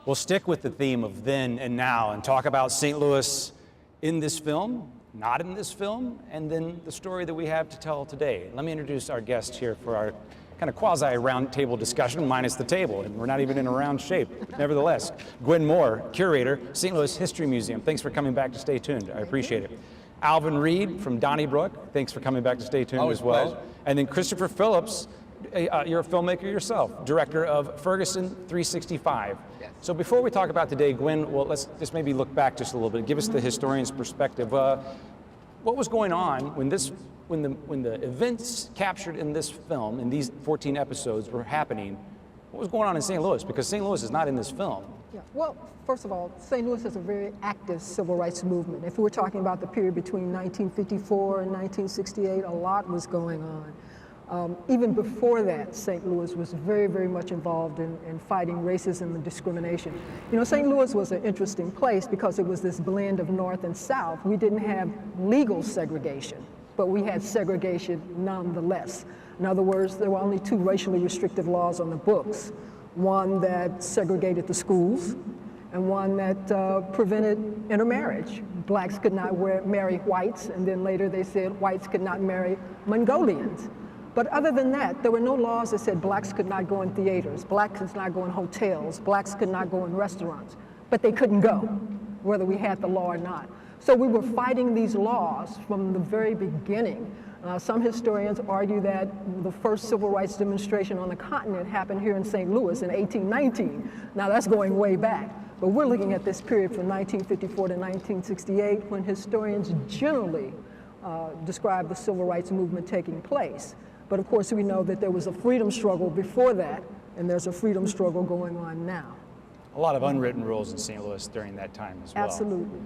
We'll stick with the theme of then and now and talk about St. Louis in this film, not in this film, and then the story that we have to tell today. Let me introduce our guest here for our kind of quasi-round table discussion, minus the table, and we're not even in a round shape. Nevertheless, Gwen Moore, curator, St. Louis History Museum. Thanks for coming back to Stay Tuned. I appreciate it. Alvin Reed from Donnybrook. Thanks for coming back to Stay Tuned as well. Pleasure. And then Christopher Phillips, you're a filmmaker yourself, director of Ferguson 365. Yes. So before we talk about today, Gwen, well, let's just maybe look back just a little bit. Give us the historian's perspective. What was going on when the events captured in this film, in these 14 episodes, were happening? What was going on in St. Louis? Because St. Louis is not in this film. Yeah. Well, first of all, St. Louis has a very active civil rights movement. If we're talking about the period between 1954 and 1968, a lot was going on. Even before that, St. Louis was very, very much involved in fighting racism and discrimination. You know, St. Louis was an interesting place because it was this blend of North and South. We didn't have legal segregation, but we had segregation nonetheless. In other words, there were only two racially restrictive laws on the books. One that segregated the schools, and one that prevented intermarriage. Blacks could not marry whites, and then later they said whites could not marry Mongolians. But other than that, there were no laws that said blacks could not go in theaters, blacks could not go in hotels, blacks could not go in restaurants, but they couldn't go, whether we had the law or not. So we were fighting these laws from the very beginning. Some historians argue that the first civil rights demonstration on the continent happened here in St. Louis in 1819. Now that's going way back, but we're looking at this period from 1954 to 1968 when historians generally describe the civil rights movement taking place. But of course we know that there was a freedom struggle before that, and there's a freedom struggle going on now. A lot of unwritten rules in St. Louis during that time as well. Absolutely.